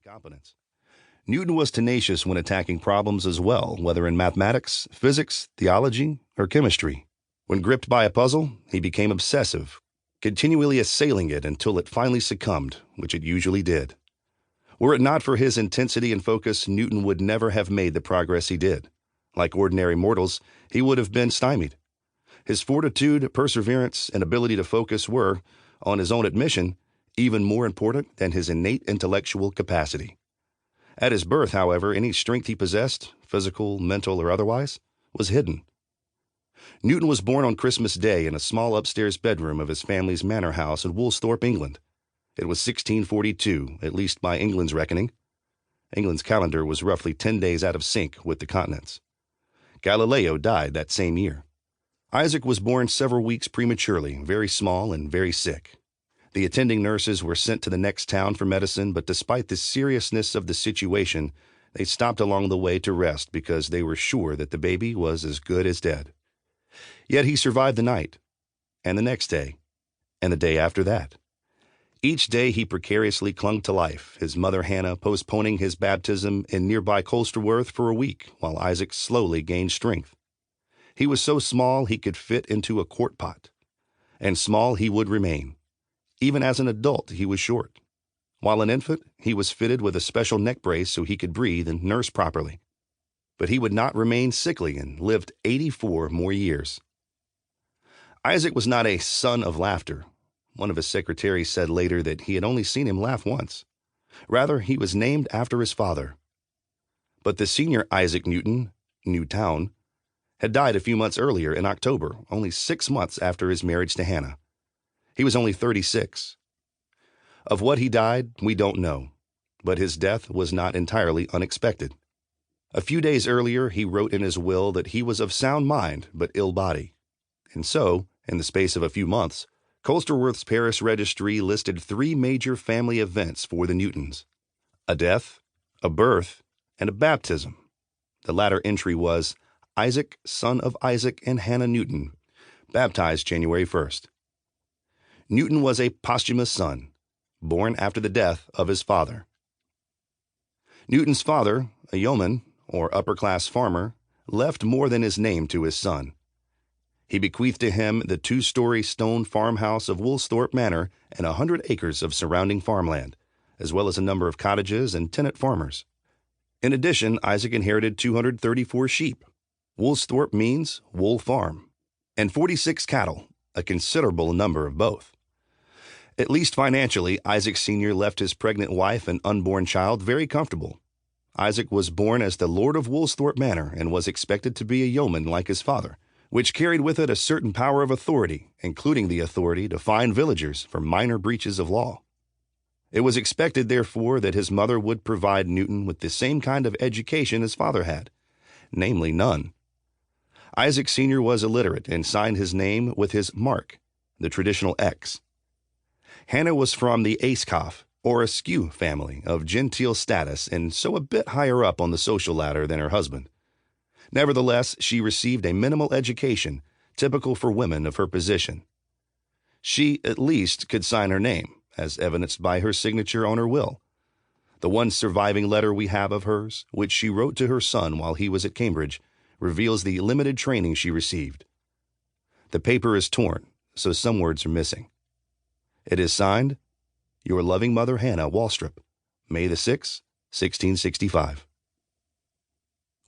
competence. Newton was tenacious when attacking problems as well, whether in mathematics, physics, theology, or chemistry. When gripped by a puzzle, he became obsessive, continually assailing it until it finally succumbed, which it usually did. Were it not for his intensity and focus, Newton would never have made the progress he did. Like ordinary mortals, he would have been stymied. His fortitude, perseverance, and ability to focus were, on his own admission, even more important than his innate intellectual capacity. At his birth, however, any strength he possessed, physical, mental, or otherwise, was hidden. Newton was born on Christmas Day in a small upstairs bedroom of his family's manor house in Woolsthorpe, England. It was 1642, at least by England's reckoning. England's calendar was roughly 10 days out of sync with the continent's. Galileo died that same year. Isaac was born several weeks prematurely, very small and very sick. The attending nurses were sent to the next town for medicine, but despite the seriousness of the situation, they stopped along the way to rest because they were sure that the baby was as good as dead. Yet he survived the night, and the next day, and the day after that. Each day he precariously clung to life, his mother Hannah postponing his baptism in nearby Colsterworth for a week while Isaac slowly gained strength. He was so small he could fit into a quart pot, and small he would remain. Even as an adult, he was short. While an infant, he was fitted with a special neck brace so he could breathe and nurse properly. But he would not remain sickly and lived 84 more years. Isaac was not a son of laughter. One of his secretaries said later that he had only seen him laugh once. Rather, he was named after his father. But the senior Isaac Newton, Newtown, had died a few months earlier in October, only 6 months after his marriage to Hannah. He was only 36. Of what he died, we don't know, but his death was not entirely unexpected. A few days earlier, he wrote in his will that he was of sound mind but ill body. And so, in the space of a few months, Colsterworth's parish registry listed 3 major family events for the Newtons: a death, a birth, and a baptism. The latter entry was Isaac, son of Isaac and Hannah Newton, baptized January 1st. Newton was a posthumous son, born after the death of his father. Newton's father, a yeoman, or upper-class farmer, left more than his name to his son. He bequeathed to him the 2-story stone farmhouse of Woolsthorpe Manor and 100 acres of surrounding farmland, as well as a number of cottages and tenant farmers. In addition, Isaac inherited 234 sheep. Woolsthorpe means wool farm, and 46 cattle, a considerable number of both. At least financially, Isaac Sr. left his pregnant wife and unborn child very comfortable. Isaac was born as the Lord of Woolsthorpe Manor and was expected to be a yeoman like his father, which carried with it a certain power of authority, including the authority to fine villagers for minor breaches of law. It was expected, therefore, that his mother would provide Newton with the same kind of education his father had, namely none. Isaac Sr. was illiterate and signed his name with his mark, the traditional X. Hannah was from the Ascough, or Askew family of genteel status and so a bit higher up on the social ladder than her husband. Nevertheless, she received a minimal education, typical for women of her position. She, at least, could sign her name, as evidenced by her signature on her will. The one surviving letter we have of hers, which she wrote to her son while he was at Cambridge, reveals the limited training she received. The paper is torn, so some words are missing. It is signed, Your loving mother Hannah Walstrip, May the 6th, 1665.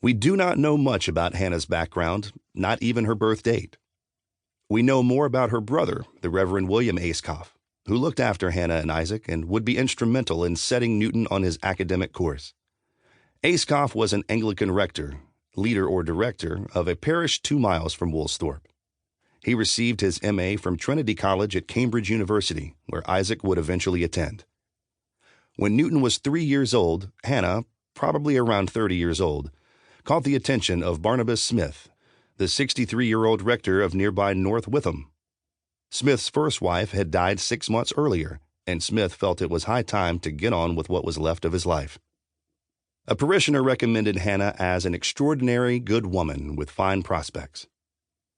We do not know much about Hannah's background, not even her birth date. We know more about her brother, the Reverend William Ascough, who looked after Hannah and Isaac and would be instrumental in setting Newton on his academic course. Ascough was an Anglican rector, leader or director of a parish 2 miles from Woolsthorpe. He received his M.A. from Trinity College at Cambridge University, where Isaac would eventually attend. When Newton was 3 years old, Hannah, probably around 30 years old, caught the attention of Barnabas Smith, the 63-year-old rector of nearby North Witham. Smith's first wife had died 6 months earlier, and Smith felt it was high time to get on with what was left of his life. A parishioner recommended Hannah as an extraordinary good woman with fine prospects.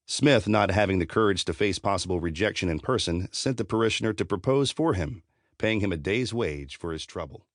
Smith, not having the courage to face possible rejection in person, sent the parishioner to propose for him, paying him a day's wage for his trouble.